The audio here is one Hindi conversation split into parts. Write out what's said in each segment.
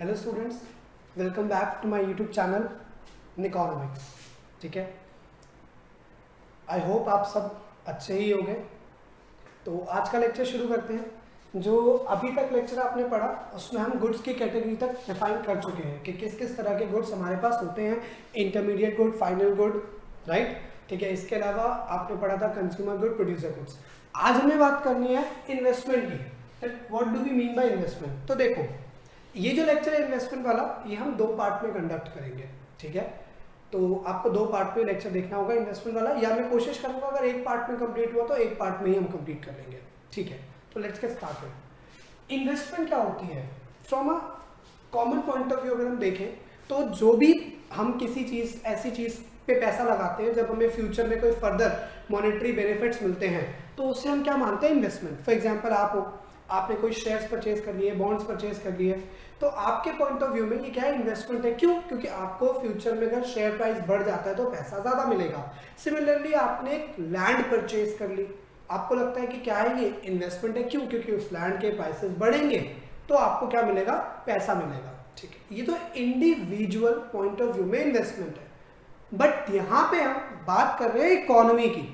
Hello students, welcome back to my YouTube channel in economics. ठीक है, आई होप आप सब अच्छे ही होंगे। तो आज का लेक्चर शुरू करते हैं। जो अभी तक लेक्चर आपने पढ़ा उसमें हम गुड्स की कैटेगरी तक डिफाइन कर चुके हैं कि किस किस तरह के गुड्स हमारे पास होते हैं, intermediate good, final good, right. ठीक है, इसके अलावा आपने पढ़ा था कंज्यूमर गुड, प्रोड्यूसर गुड्स। आज हमें बात करनी है इन्वेस्टमेंट की। What do we mean by investment. तो देखो, ये जो लेक्चर है इन्वेस्टमेंट वाला, ये हम दो पार्ट में कंडक्ट करेंगे। ठीक है, तो आपको दो पार्ट में लेक्चर देखना होगा इन्वेस्टमेंट वाला, या मैं कोशिश करूंगा अगर एक पार्ट में कंप्लीट हुआ तो एक पार्ट में ही हम कंप्लीट कर लेंगे। ठीक है, तो लेट्स गेट स्टार्टेड। इन्वेस्टमेंट क्या होती है from a common point of view अगर हम देखें तो जो भी हम किसी चीज, ऐसी चीज पे पैसा लगाते हैं जब हमें फ्यूचर में कोई फर्दर मॉनेटरी बेनिफिट्स मिलते हैं तो उससे हम क्या मानते हैं, इन्वेस्टमेंट। फॉर एग्जांपल आपने कोई शेयर्स परचेज कर लिए, बॉन्ड्स परचेज कर लिए, तो आपके पॉइंट ऑफ व्यू में ये क्या है, इन्वेस्टमेंट है। क्यों? क्योंकि आपको फ्यूचर में अगर शेयर प्राइस बढ़ जाता है तो पैसा ज्यादा मिलेगा। सिमिलरली आपने एक लैंड परचेज कर ली, आपको लगता है कि क्या है ये इन्वेस्टमेंट है। क्यों? क्योंकि उस लैंड के प्राइसेस बढ़ेंगे तो आपको क्या मिलेगा, पैसा मिलेगा। ठीक है, ये तो इंडिविजुअल पॉइंट ऑफ व्यू में इन्वेस्टमेंट है। बट यहां पे हम बात कर रहे हैं इकोनॉमी की।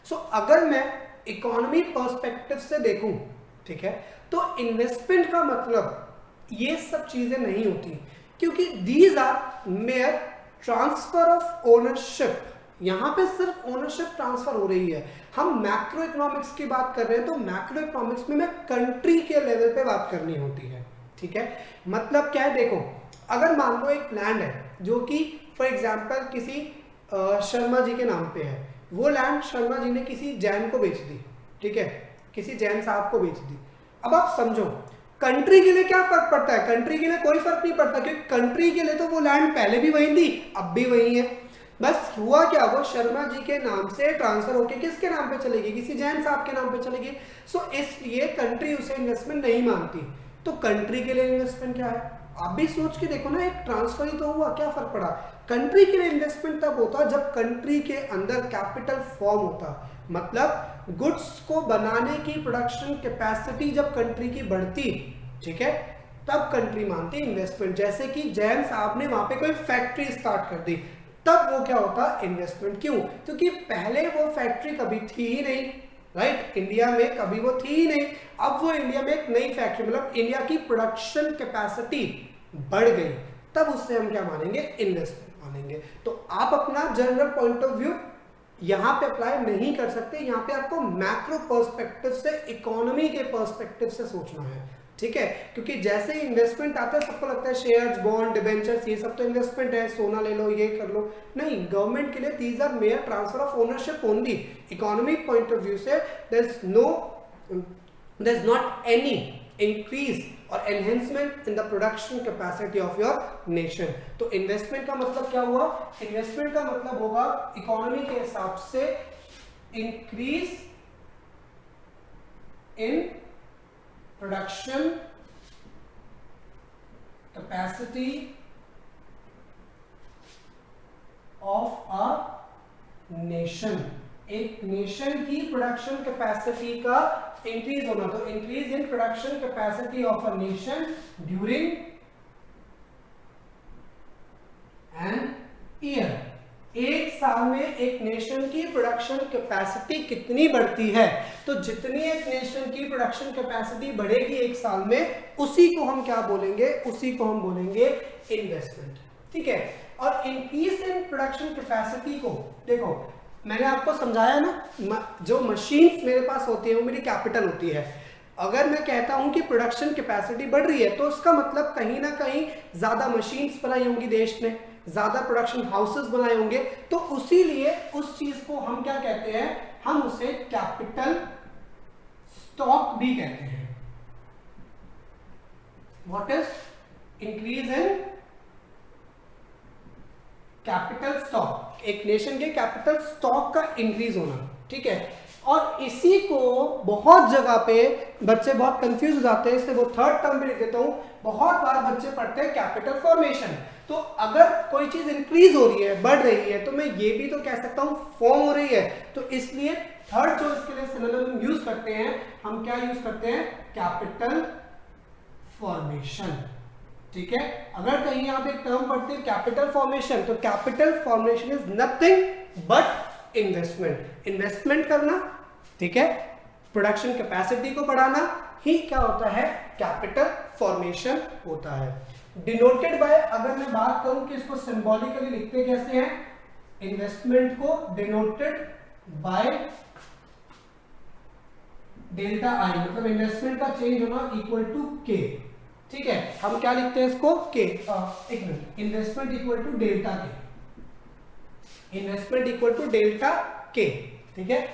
सो अगर मैं इकोनॉमी पर्सपेक्टिव से देखूं, ठीक है, तो इन्वेस्टमेंट का मतलब ये सब चीजें नहीं होती, क्योंकि these are mere transfer of ownership. यहां पे सिर्फ ओनरशिप ट्रांसफर हो रही है। हम मैक्रो इकोनॉमिक्स की बात कर रहे हैं तो मैक्रो इकोनॉमिक्स में कंट्री के लेवल पे बात करनी होती है। ठीक है, मतलब क्या है, देखो अगर मान लो एक लैंड है जो कि फॉर एग्जाम्पल किसी शर्मा जी के नाम पे है, वो लैंड शर्मा जी ने किसी जैन को बेच दी। ठीक है, किसी जैन साहब को बेच दी। अब आप समझो कंट्री के लिए क्या फर्क पड़ता है, कंट्री के लिए कोई फर्क नहीं पड़ता, क्योंकि कंट्री के लिए तो वो लैंड पहले भी वही थी, अब भी वही है। बस हुआ क्या, वो शर्मा जी के नाम से ट्रांसफर होके किसके नाम पे चलेगी, किसी जैन साहब के नाम पे चलेगी। सो इसलिए कंट्री उसे इन्वेस्टमेंट नहीं मानती। तो कंट्री के लिए इन्वेस्टमेंट क्या है, आप भी सोच के देखो ना, एक ट्रांसफर ही तो हुआ, क्या फर्क पड़ा। कंट्री के लिए इन्वेस्टमेंट तब होता जब कंट्री के अंदर कैपिटल फॉर्म होता, मतलब गुड्स को बनाने की प्रोडक्शन कैपेसिटी जब कंट्री की बढ़ती, ठीक है, तब कंट्री मानती इन्वेस्टमेंट। जैसे कि जैन साहब ने वहां पे कोई फैक्ट्री स्टार्ट कर दी, तब वो क्या होता, इन्वेस्टमेंट। क्यों? क्योंकि पहले वो फैक्ट्री कभी थी ही नहीं, राइट, इंडिया में कभी वो थी ही नहीं। अब वो इंडिया में एक नई फैक्ट्री, मतलब इंडिया की प्रोडक्शन कैपेसिटी बढ़ गई, तब उससे हम क्या मानेंगे, इन्वेस्टमेंट मानेंगे। तो आप अपना जनरल पॉइंट ऑफ व्यू यहां पे अप्लाई नहीं कर सकते, यहां पे आपको मैक्रो पर्सपेक्टिव से, इकोनॉमी के पर्सपेक्टिव से सोचना है। ठीक है, क्योंकि जैसे ही इन्वेस्टमेंट आता है सबको लगता है शेयर्स, बॉन्ड, डिबेंचर्स ये सब तो इन्वेस्टमेंट है, सोना ले लो, ये कर लो। नहीं, गवर्नमेंट के लिए these are mere transfer of ownership only. Economic point of view से there is not any increase or enhancement in the production capacity of your nation. तो इन्वेस्टमेंट का मतलब क्या हुआ, इन्वेस्टमेंट का मतलब होगा इकोनॉमी के हिसाब से increase in production capacity of a nation. एक नेशन की प्रोडक्शन कैपेसिटी का इंक्रीज होना, तो increase in production capacity of a nation during an year. एक साल में एक नेशन की प्रोडक्शन कैपेसिटी कितनी बढ़ती है, तो जितनी एक नेशन की प्रोडक्शन कैपेसिटी बढ़ेगी एक साल में, उसी को हम क्या बोलेंगे, उसी को हम बोलेंगे इन्वेस्टमेंट। ठीक है, और इंक्रीज इन प्रोडक्शन कैपेसिटी को देखो, मैंने आपको समझाया ना, जो मशीन्स मेरे पास होती है वो मेरी कैपिटल होती है। अगर मैं कहता हूं कि प्रोडक्शन कैपेसिटी बढ़ रही है तो उसका मतलब कहीं ना कहीं ज्यादा मशीन्स बनाई होंगी देश ने, ज्यादा प्रोडक्शन हाउसेस बनाए होंगे, तो उसी लिए उस चीज को हम क्या कहते हैं, हम उसे कैपिटल स्टॉक भी कहते हैं। What is increase in capital stock, एक नेशन के कैपिटल स्टॉक का इंक्रीज होना। ठीक है, और इसी को बहुत जगह पे बच्चे बहुत कंफ्यूज हो जाते हैं, इसलिए वो थर्ड टर्म भी लिख देता हूं। बहुत बार बच्चे पढ़ते हैं कैपिटल फॉर्मेशन, तो अगर कोई चीज इंक्रीज हो रही है, बढ़ रही है, तो मैं ये भी तो कह सकता हूं फॉर्म हो रही है। तो इसलिए थर्ड जो इसके लिए सिनोनिम यूज करते हैं, हम क्या यूज करते हैं, कैपिटल फॉर्मेशन। ठीक है। अगर कहीं आप एक टर्म पढ़ते हैं कैपिटल फॉर्मेशन, तो capital formation is nothing but investment, investment करना, ठीक है। प्रोडक्शन कैपेसिटी को बढ़ाना ही क्या होता है, कैपिटल फॉर्मेशन होता है। डिनोटेड बाय, अगर मैं बात करूं कि इसको सिंबॉलिकली लिखते कैसे हैं, इन्वेस्टमेंट को डिनोटेड बाय डेल्टा आई, मतलब इन्वेस्टमेंट का चेंज होना इक्वल टू के, ठीक है। हम क्या लिखते हैं इसको, के, एक minute, investment equal to delta K, investment equal to delta K, ठीक है।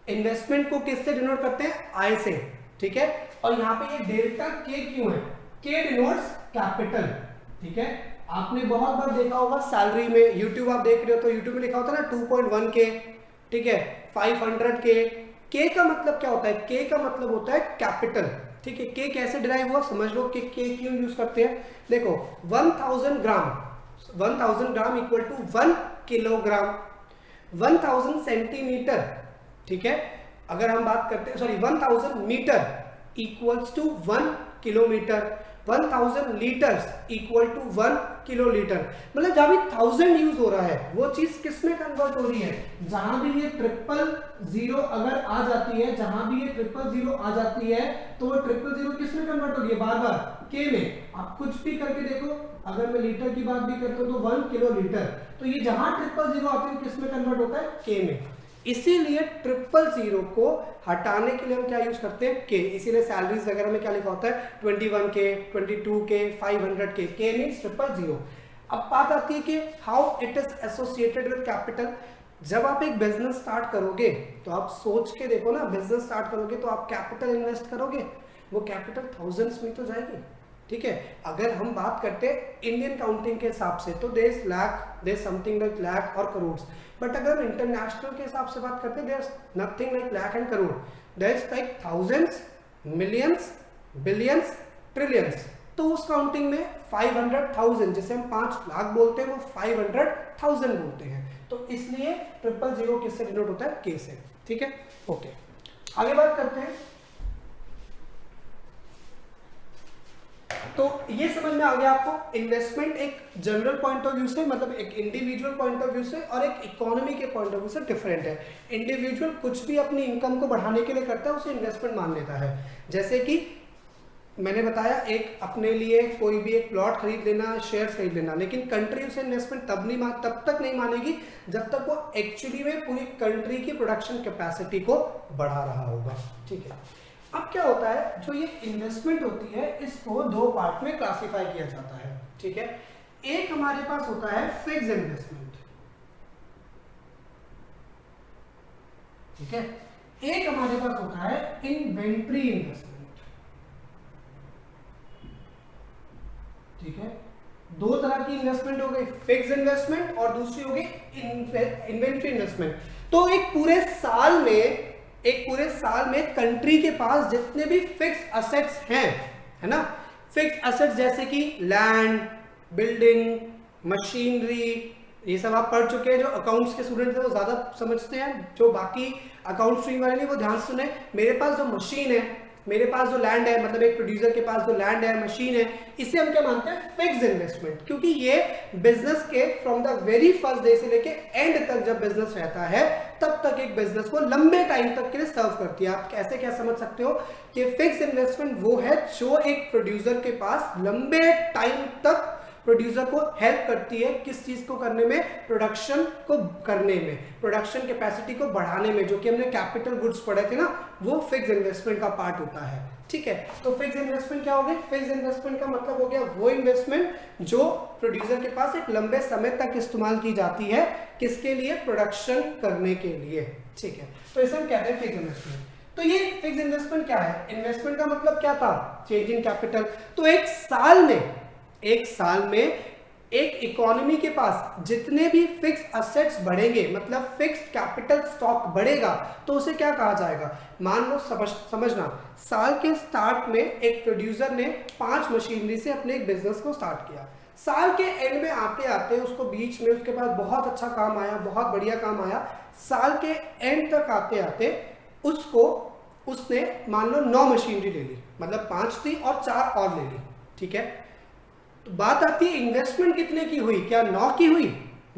इन्वेस्टमेंट को किससे डिनोट करते हैं, आई से, ठीक है। और यहाँ पे ये डेल्टा के क्यों है, के डिनोट्स कैपिटल, ठीक है। आपने बहुत बार देखा होगा सैलरी में, यूट्यूब आप देख रहे हो तो यूट्यूब में लिखा होता है ना 2.1 के, ठीक है, 500 के का मतलब क्या होता है, के का मतलब होता है कैपिटल, ठीक है। के कैसे डिराइव हुआ समझ लो, कि के क्यों यूज करते हैं। देखो 1000 gram, 1000 gram equal to 1 kilogram, 1000 centimetre, ठीक है। अगर हम बात करते हैं, sorry 1000 metre equals to 1 kilometre, 1000 litres equal to 1 kilolitre, मतलब जहां भी 1000 यूज हो रहा है वो चीज किस में कन्वर्ट हो रही है, जहां भी ये 000 अगर आ जाती है, जहां भी ये 000 आ जाती है तो वो 000 किस में कन्वर्ट हो रही है, बार बार के में। आप कुछ भी करके देखो, अगर मैं लीटर की बात भी करता हूं तो 1 किलोलीटर, तो ये जहां 000 आती है किस में कन्वर्ट होता है, के में। इसीलिए 000 को हटाने के लिए हम क्या यूज करते हैं, के। इसीलिए सैलरीज वगैरह में क्या लिखा होता है 21 के, 22 के, 500 के मीन्स 000। अब बात आती है कि how it is associated with capital. जब आप एक बिजनेस स्टार्ट करोगे तो आप सोच के देखो ना, बिजनेस स्टार्ट करोगे तो आप कैपिटल इन्वेस्ट करोगे, वो कैपिटल थाउजेंड्स में तो जाएगी, ठीक है। अगर हम बात करते हैं इंडियन काउंटिंग के हिसाब से तो there is lakh, there something like lakh और करोड़, बट अगर हम इंटरनेशनल के हिसाब से बात करते हैं there is nothing like lakh and crore, there is like thousands, millions, billions, trillions. तो उस काउंटिंग में 500,000, जिसे हम 5 लाख बोलते हैं, वो 500,000 बोलते हैं। तो इसलिए 000 किससे डिनोट होता है, के से, ठीक है। ओके, आगे बात करते हैं। तो ये समझ में आ गया आपको, इन्वेस्टमेंट एक जनरल पॉइंट ऑफ व्यू से, मतलब एक इंडिविजुअल पॉइंट ऑफ व्यू से और एक इकोनॉमी के पॉइंट ऑफ व्यू से डिफरेंट है। इंडिविजुअल कुछ भी अपनी इनकम को बढ़ाने के लिए करता है, उसे इन्वेस्टमेंट मान लेता है। जैसे कि मैंने बताया, एक अपने लिए कोई भी एक प्लॉट खरीद लेना, शेयर खरीद लेना, लेकिन कंट्री उसे इन्वेस्टमेंट तब तक नहीं मानेगी जब तक वो एक्चुअली में पूरी कंट्री की प्रोडक्शन कैपेसिटी को बढ़ा रहा होगा, ठीक है। अब क्या होता है, जो ये इन्वेस्टमेंट होती है इसको 2 पार्ट में क्लासिफाई किया जाता है, ठीक है। एक हमारे पास होता है फिक्स्ड इन्वेस्टमेंट, ठीक है। एक हमारे पास होता है इन्वेंट्री इन्वेस्टमेंट, ठीक है। 2 तरह की इन्वेस्टमेंट हो गई, फिक्स्ड इन्वेस्टमेंट और दूसरी हो गई इन्वेंट्री इन्वेस्टमेंट। तो एक पूरे साल में कंट्री के पास जितने भी फिक्स्ड असेट्स हैं, है ना, फिक्स्ड असेट्स जैसे कि लैंड, बिल्डिंग, मशीनरी, ये सब आप पढ़ चुके हैं। जो अकाउंट्स के स्टूडेंट हैं वो ज्यादा समझते हैं, जो बाकी अकाउंट स्ट्रीम वाले नहीं वो ध्यान सुने। मेरे पास जो मशीन है, मेरे पास जो लैंड है, मतलब एक प्रोड्यूसर के पास जो लैंड है, मशीन है, इसे हम क्या मानते हैं, फिक्स्ड इन्वेस्टमेंट, क्योंकि ये बिजनेस के from the very first day से लेके एंड तक जब बिजनेस रहता है तब तक एक बिजनेस को लंबे टाइम तक के लिए सर्व करती है। आप कैसे क्या समझ सकते हो कि फिक्स्ड इन्वेस्टमेंट वो है जो एक प्रोड्यूसर के पास लंबे टाइम तक प्रोड्यूसर को हेल्प करती है, किस चीज को करने में, प्रोडक्शन को करने में, प्रोडक्शन कैपेसिटी को बढ़ाने में, जो कि हमने कैपिटल गुड्स पढ़े थे ना, वो फिक्स्ड इन्वेस्टमेंट का पार्ट होता है, ठीक है। तो फिक्स्ड इन्वेस्टमेंट क्या हो गई, फिक्स्ड इन्वेस्टमेंट का मतलब हो गया वो इन्वेस्टमेंट जो प्रोड्यूसर के पास एक लंबे समय तक इस्तेमाल की जाती है, किसके लिए, प्रोडक्शन करने के लिए, ठीक है। तो इसे हम कहते हैं फिक्स्ड इन्वेस्टमेंट। तो ये फिक्स्ड इन्वेस्टमेंट क्या है, इन्वेस्टमेंट का मतलब क्या था, चेंज इन कैपिटल। तो एक साल में एक इकोनॉमी के पास जितने भी फिक्स्ड असेट्स बढ़ेंगे, मतलब फिक्स्ड कैपिटल स्टॉक बढ़ेगा, तो उसे क्या कहा जाएगा। मान लो, समझना, साल के स्टार्ट में एक प्रोड्यूसर ने 5 मशीनरी से अपने एक बिजनेस को स्टार्ट किया। साल के एंड में आते आते उसको बीच में उसके पास बहुत अच्छा काम आया, बहुत बढ़िया काम आया। साल के एंड तक आते आते उसने मान लो 9 मशीनरी ले ली, मतलब 5 थी और 4 और ले ली, ठीक है। तो बात आती है इन्वेस्टमेंट कितने की हुई, क्या 9 की हुई,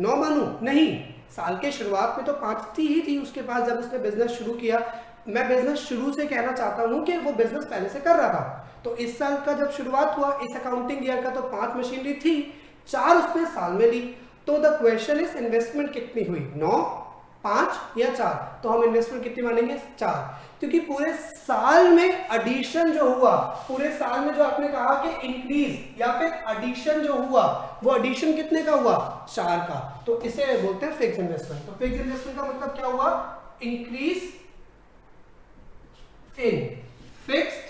9 मानू? नहीं, साल के शुरुआत में तो 5 ही थी उसके पास जब उसने बिजनेस शुरू किया। मैं बिजनेस शुरू से कहना चाहता हूं कि वो बिजनेस पहले से कर रहा था। तो इस साल का जब शुरुआत हुआ इस अकाउंटिंग ईयर का, तो 5 मशीनरी थी, 4 उसने साल में ली। तो द क्वेश्चन इज इन्वेस्टमेंट कितनी हुई, 9, 5 या 4? तो हम इन्वेस्टमेंट कितनी मानेंगे, 4, क्योंकि पूरे साल में एडिशन जो हुआ, पूरे साल में जो आपने कहा कि इंक्रीज या फिर एडिशन जो हुआ, वो एडिशन कितने का हुआ, 4 का। तो इसे बोलते हैं फिक्स इन्वेस्टमेंट। तो फिक्स इन्वेस्टमेंट का मतलब क्या हुआ, increase in fixed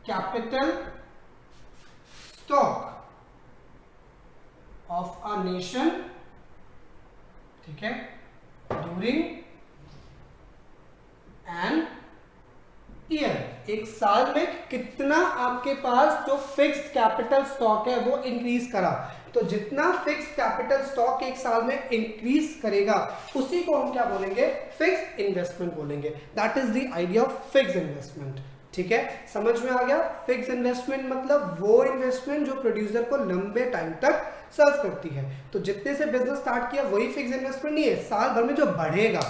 capital stock of a nation, ठीक है, ड्यूरिंग एन ईयर। एक साल में कितना आपके पास जो फिक्स्ड कैपिटल स्टॉक है वो इंक्रीज करा। तो जितना फिक्स्ड कैपिटल स्टॉक एक साल में इंक्रीज करेगा उसी को हम क्या बोलेंगे, फिक्स्ड इन्वेस्टमेंट बोलेंगे। That is the idea of fixed investment. ठीक है, समझ में आ गया? फिक्स्ड इन्वेस्टमेंट मतलब वो इन्वेस्टमेंट जो प्रोड्यूसर को लंबे टाइम तक सर्व करती है। तो जितने से बिजनेस स्टार्ट किया वही फिक्स्ड इन्वेस्टमेंट नहीं है, साल भर में जो बढ़ेगा,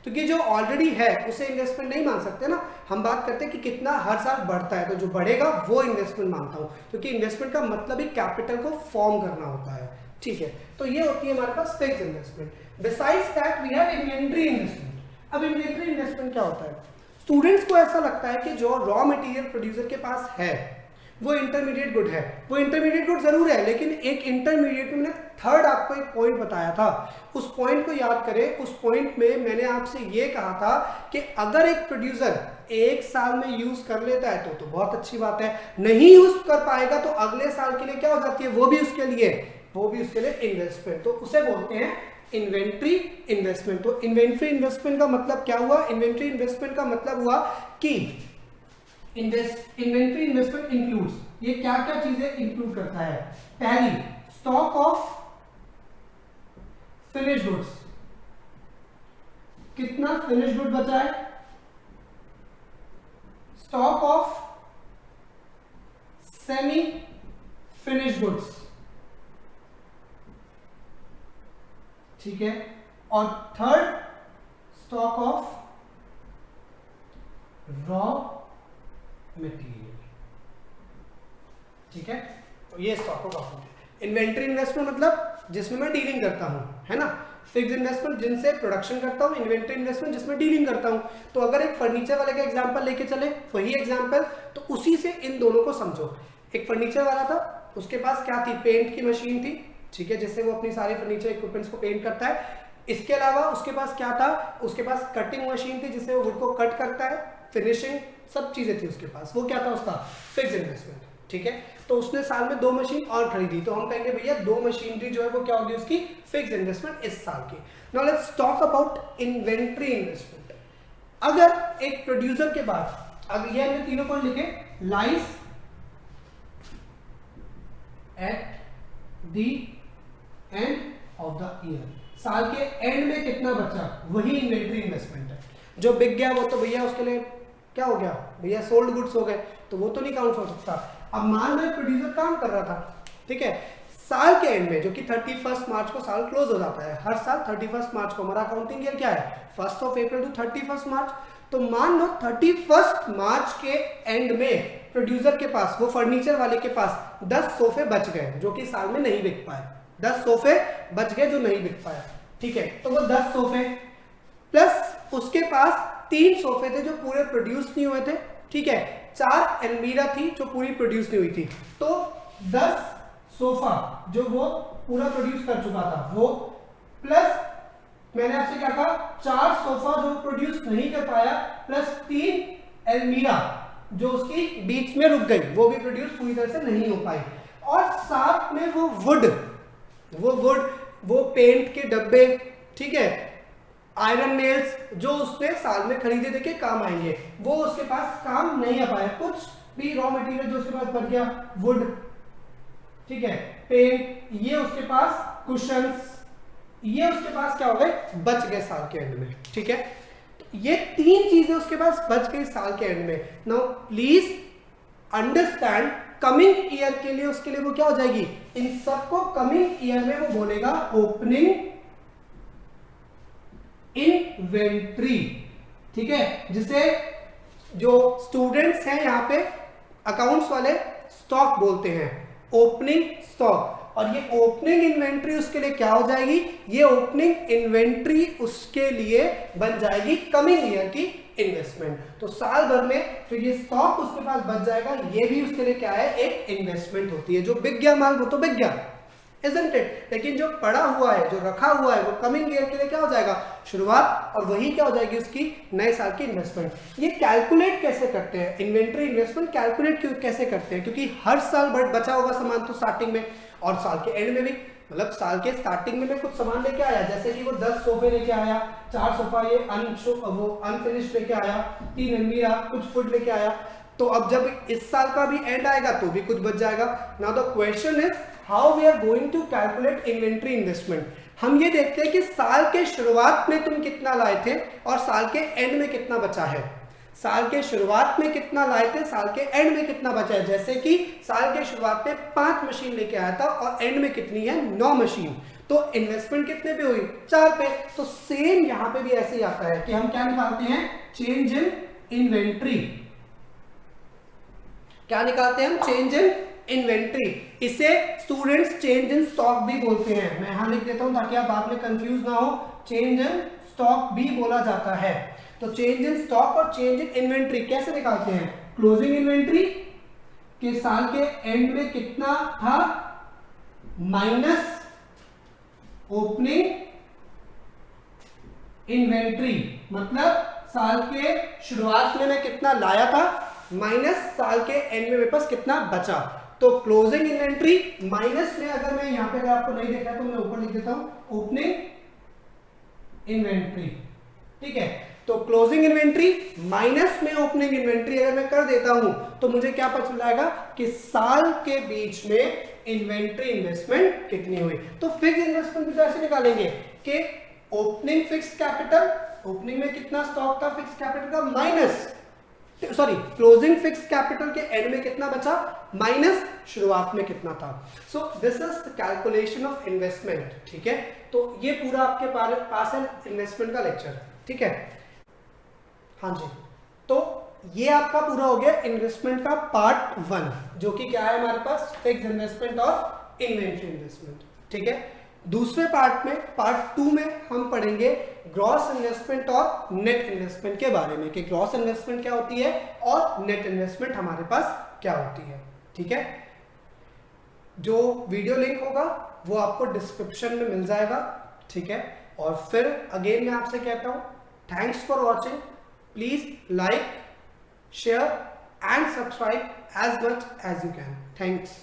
क्योंकि जो ऑलरेडी है उसे इन्वेस्टमेंट नहीं मान सकते ना। हम बात करते हैं कि कितना हर साल बढ़ता है, तो जो बढ़ेगा वो इन्वेस्टमेंट मानता हूं, क्योंकि इन्वेस्टमेंट का मतलब ही कैपिटल को फॉर्म करना होता है। ठीक है, तो ये होती है हमारे पास fixed investment. Besides that we have inventory investment. अब इन्वेंटरी इन्वेस्टमेंट क्या होता है? स्टूडेंट्स को ऐसा लगता है कि जो रॉ मटेरियल प्रोड्यूसर के पास है वो इंटरमीडिएट गुड है। वो इंटरमीडिएट गुड जरूर है, लेकिन एक इंटरमीडिएट में मैंने थर्ड आपको एक पॉइंट बताया था, उस पॉइंट को याद करें। उस पॉइंट में मैंने आपसे ये कहा था कि अगर एक प्रोड्यूसर एक साल में यूज कर लेता है तो बहुत अच्छी बात है, नहीं यूज कर पाएगा तो अगले साल के लिए क्या हो जाती है, वो भी उसके लिए इन्वेस्टमेंट। तो उसे बोलते हैं इन्वेंट्री इन्वेस्टमेंट। तो इन्वेंट्री इन्वेस्टमेंट का मतलब क्या हुआ? इन्वेंट्री इन्वेस्टमेंट का मतलब हुआ कि इन्वेंट्री इन्वेस्टमेंट इंक्लूड्स, ये क्या क्या चीजें इंक्लूड करता है? पहली, स्टॉक ऑफ फिनिश गुड्स, कितना फिनिश गुड बचा है, stock of semi finish goods, ठीक है, और third stock of raw material. ठीक है, तो ये स्टॉक ऑफ इन्वेंट्री इन्वेस्टमेंट मतलब जिसमें मैं डीलिंग करता हूं, है ना। फिक्स इन्वेस्टमेंट जिनसे प्रोडक्शन करता हूं, इन्वेंट्री इन्वेस्टमेंट जिसमें डीलिंग करता हूं। तो अगर एक फर्नीचर वाले का एग्जांपल लेके चले, वही एग्जांपल, तो उसी से इन दोनों को समझो। एक फर्नीचर वाला था, उसके पास क्या थी, पेंट की मशीन थी, ठीक है, जिससे वो अपनी सारे फर्नीचर इक्विपमेंट्स को पेंट करता है। इसके अलावा उसके पास क्या था, उसके पास कटिंग मशीन थी जिससे वो वुड को कट करता है, फिनिशिंग सब चीजें थी उसके पास। वो क्या था उसका फिक्स इन्वेस्टमेंट। ठीक है, तो उसने साल में 2 मशीन और खरीदी, तो हम कहेंगे भैया 2 मशीनरी जो है वो क्या होगी उसकी फिक्स इन्वेस्टमेंट इस साल की। Now let's talk about inventory investment. अगर एक प्रोड्यूसर के पास, अब ये हमने तीनों पॉइंट लिखे, lies at the end of the year, साल के एंड में कितना बचा, वही इन्वेंट्री इन्वेस्टमेंट है। जो बिक गया वो तो भैया उसके लिए क्या हो गया, भैया सोल्ड गुड्स हो गए, तो वो तो नहीं काउंट हो सकता। अब मान लो प्रोड्यूसर काम कर रहा था, ठीक है, साल के एंड में, जो कि 31 मार्च को साल क्लोज हो जाता है, हर साल 31 मार्च को, हमारा अकाउंटिंग ईयर क्या है, 1 अप्रैल टू 31 मार्च। तो मान लो 31 मार्च के एंड में प्रोड्यूसर के पास, वो फर्नीचर वाले के पास 10 सोफे बच गए जो कि साल में नहीं बिक पाए, 10 सोफे बच गए जो नहीं बिक पाया। ठीक है, तो वो 10 सोफे प्लस उसके पास 3 सोफे थे जो पूरे प्रोड्यूस नहीं हुए थे, ठीक है, 4 अलमीरा थी जो पूरी प्रोड्यूस नहीं हुई थी। तो 10 सोफा जो वो पूरा प्रोड्यूस कर चुका था वो, प्लस मैंने आपसे क्या कहा, 4 सोफा जो प्रोड्यूस नहीं कर पाया, प्लस 3 अलमीरा जो उसकी बीच में रुक गई, वो भी प्रोड्यूस पूरी तरह से नहीं हो पाई, और साथ में वो वुड, वो पेंट के डब्बे, ठीक है, आयरन नेल्स जो उसने साल में खरीदे थे के काम आएंगे, वो उसके पास काम नहीं आ पाया। कुछ भी रॉ मटेरियल जो उसके पास बच गया, वुड, ठीक है, पेंट, ये उसके पास कुशन्स, ये उसके पास क्या हो गए, बच गए साल के एंड में। ठीक है, तो ये 3 चीजें उसके पास बच गई साल के एंड में। Now please understand coming year के लिए उसके लिए वो क्या हो जाएगी, इन सबको कमिंग ईयर में वो बोलेगा ओपनिंग इन्वेंट्री। ठीक है, जिसे जो स्टूडेंट्स हैं यहाँ पे अकाउंट्स वाले स्टॉक बोलते हैं, ओपनिंग स्टॉक। और ये ओपनिंग इन्वेंट्री उसके लिए क्या हो जाएगी, ये ओपनिंग इन्वेंट्री उसके लिए बन जाएगी कमिंग ईयर की इन्वेस्टमेंट। तो साल भर में फिर ये स्टॉक उसके पास बच जाएगा, ये भी उसके लिए क्या है, एक इन्वेस्टमेंट होती है। जो बिक गया माल वो तो बिक गया, isn't it? लेकिन जो पड़ा हुआ है, जो रखा हुआ है, वो कमिंग ईयर के लिए क्या हो जाएगा, शुरुआत, और वही क्या हो जाएगी उसकी नए साल की इन्वेस्टमेंट। ये कैलकुलेट कैसे करते हैं, इन्वेंट्री इन्वेस्टमेंट कैलकुलेट कैसे करते हैं, क्योंकि हर साल बचा होगा सामान तो स्टार्टिंग में और साल के एंड में भी, मतलब साल के स्टार्टिंग में मैं कुछ सामान लेके आया, जैसे कि वो 10 सोफे लेके आया, 4 सोफा ये अनफिनिश्ड लेके आया, 3 अलमीरा, कुछ फुड लेके आया। तो अब जब इस साल का भी एंड आएगा तो भी कुछ बच जाएगा। Now the question is how we are going to calculate inventory investment. हम ये देखते हैं कि साल के शुरुआत में तुम कितना लाए थे और साल के एंड में कितना बचा है। साल के शुरुआत में कितना लाए थे, साल के एंड में कितना बचा है। जैसे कि साल के शुरुआत में 5 मशीन लेके आया था और एंड में कितनी है, 9 मशीन, तो इन्वेस्टमेंट कितने पे हुई, 4 पे। तो सेम यहां पे भी ऐसे ही आता है कि हम क्या निकालते हैं, चेंज इन इन्वेंट्री। क्या निकालते हैं हम, चेंज इन इन्वेंट्री। इसे स्टूडेंट्स चेंज इन स्टॉक भी बोलते हैं। मैं यहां लिख देता हूं ताकि आप बाद में कंफ्यूज ना हो, चेंज इन स्टॉक भी बोला जाता है। तो चेंज इन स्टॉक और चेंज इन इन्वेंट्री कैसे निकालते हैं, क्लोजिंग इन्वेंट्री के साल के एंड में कितना था माइनस ओपनिंग इन्वेंट्री, मतलब साल के शुरुआत में मैं कितना लाया था माइनस साल के एंड में मेरे पास कितना बचा। तो क्लोजिंग इन्वेंट्री माइनस में, अगर मैं यहां पे अगर आपको नहीं देखा तो मैं ऊपर लिख देता हूं ओपनिंग इन्वेंट्री। ठीक है, तो क्लोजिंग इन्वेंट्री माइनस में ओपनिंग इन्वेंट्री अगर मैं कर देता हूं तो मुझे क्या पता चल जाएगा कि साल के बीच में इन्वेंट्री इन्वेस्टमेंट कितनी हुई। तो फिक्स इन्वेस्टमेंट भी ऐसे निकालेंगे कि ओपनिंग फिक्स कैपिटल, ओपनिंग में कितना स्टॉक था फिक्स कैपिटल का, माइनस क्लोजिंग फिक्स कैपिटल के एंड में कितना बचा माइनस शुरुआत में कितना था। So this is the calculation of investment. ठीक है, तो ये पूरा आपके पास है इन्वेस्टमेंट का लेक्चर। ठीक है, हाँ जी, तो ये आपका पूरा हो गया इन्वेस्टमेंट का पार्ट 1, जो कि क्या है हमारे पास, फिक्स इन्वेस्टमेंट और इन्वेंट्री इन्वेस्टमेंट। ठीक है, दूसरे पार्ट में, पार्ट 2 में हम पढ़ेंगे ग्रॉस इन्वेस्टमेंट और नेट इन्वेस्टमेंट के बारे में, कि ग्रॉस इन्वेस्टमेंट क्या होती है और नेट इन्वेस्टमेंट हमारे पास क्या होती है। ठीक है, जो वीडियो लिंक होगा वो आपको डिस्क्रिप्शन में मिल जाएगा। ठीक है, और फिर अगेन मैं आपसे कहता हूं, thanks for watching. Please like, share and subscribe as much as you can. Thanks.